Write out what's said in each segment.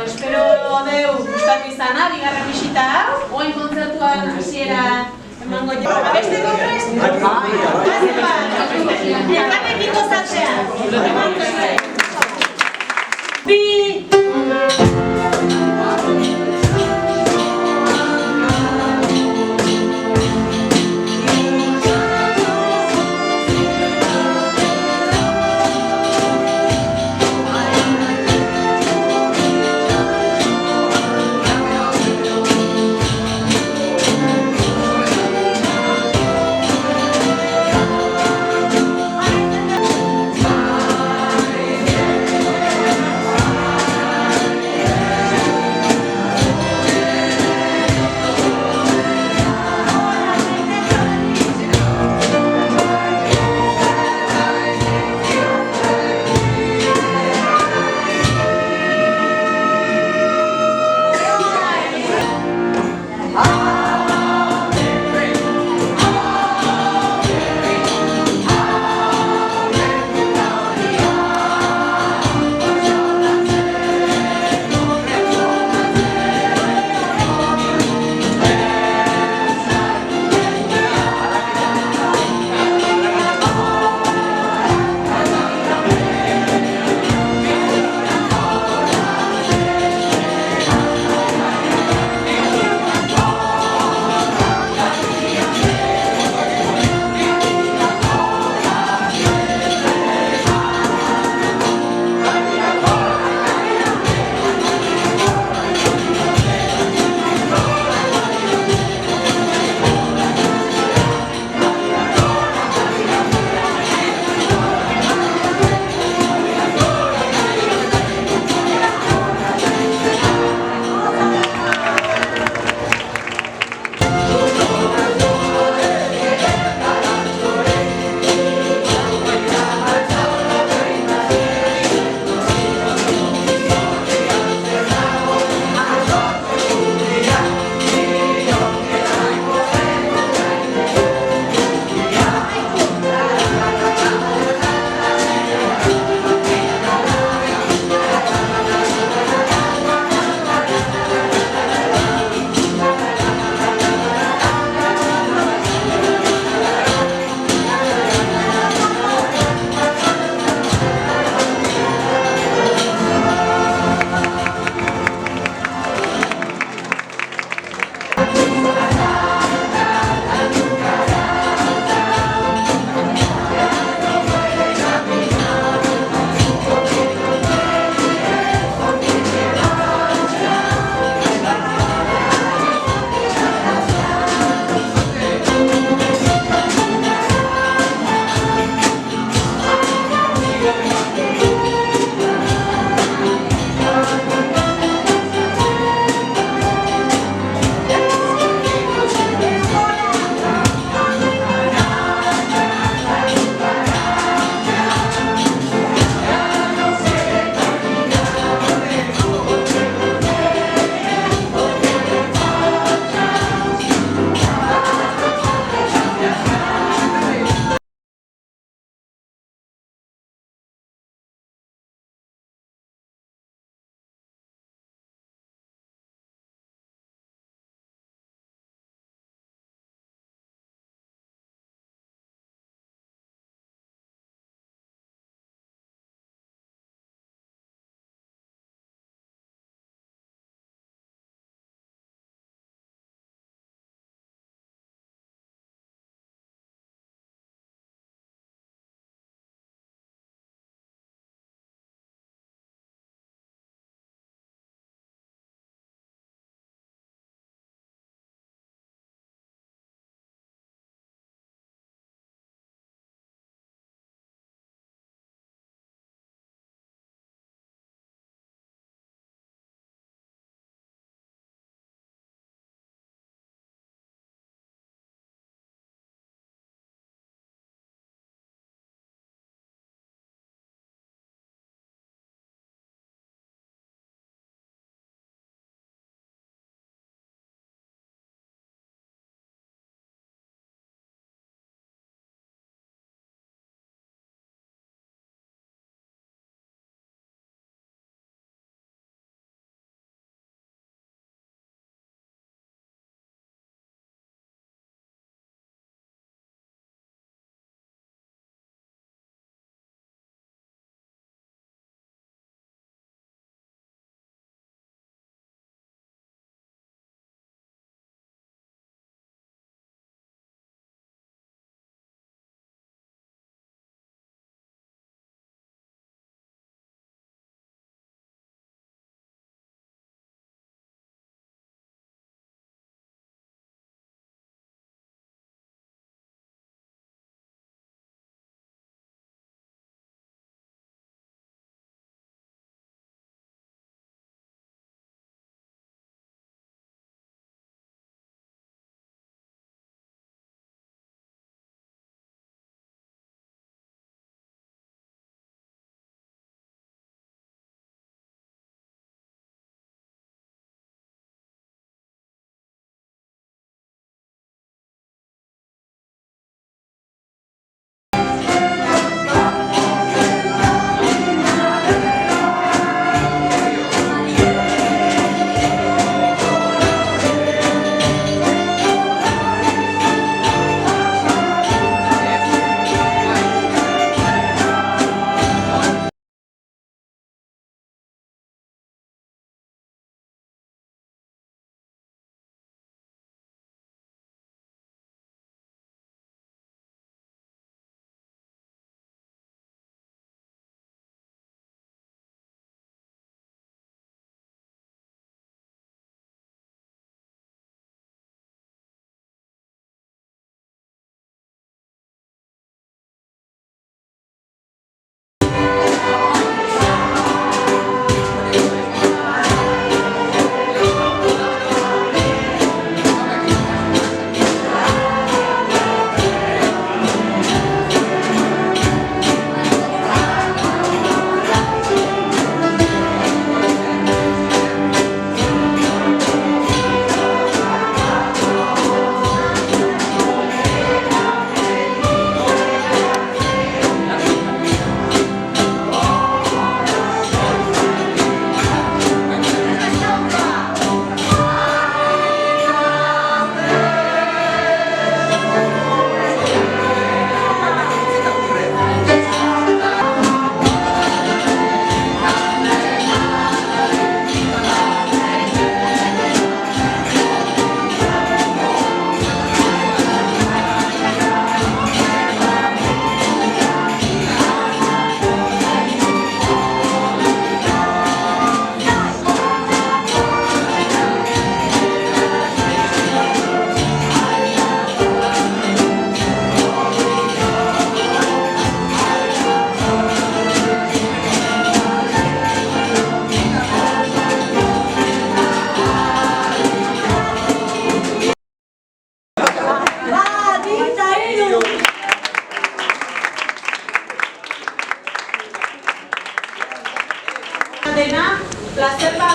espero deu gustatu izana, bigarren bisita hau. Oain kontzertuan hasiera emango jo. Abesteko prest? Elkarrekin gozatzea. Bi!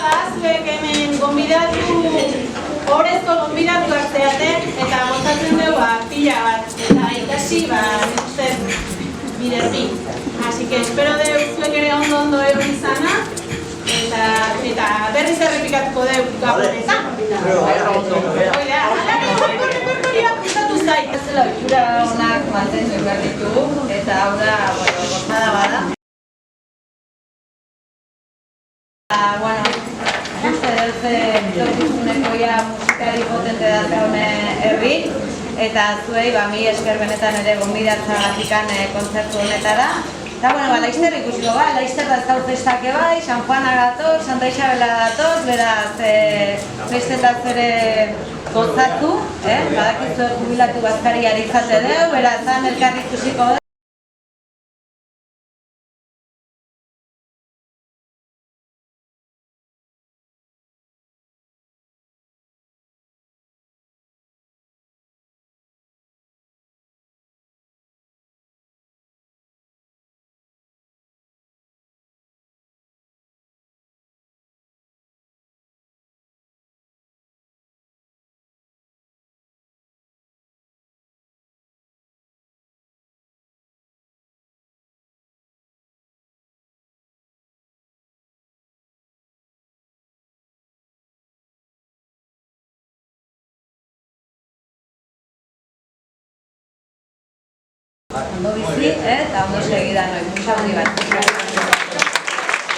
da, zuek hemen gonbidatu, horrezko gonbidatuak zeate, eta gozatzen dugu pila bat, eta ikasi, nik uste, biderbi. Así que espero zuek ere ondo egon izana, eta berriz errepikatuko dugu gabonetan. Oidea, korri apuntatu zait. Zela ohitura onak mantendu behar ditugu, eta hau da, gozada bada. Uste dut etorkizuneko musikari potente dauzkaune herri, eta zuei mi esker benetan ere gonbidatzagatik kontzertu honetara. Eta, laizter ikusiko, laizter da ezkau festake bai, San Juana gatoz, Santa Isabela gatoz, beraz, festetaz ere gozatu, badakizu jubilatu bazkariari izate deu, beraz, elkarri ikusiko deu. Ondo bizi, eta ondo segidan, musa handi bat.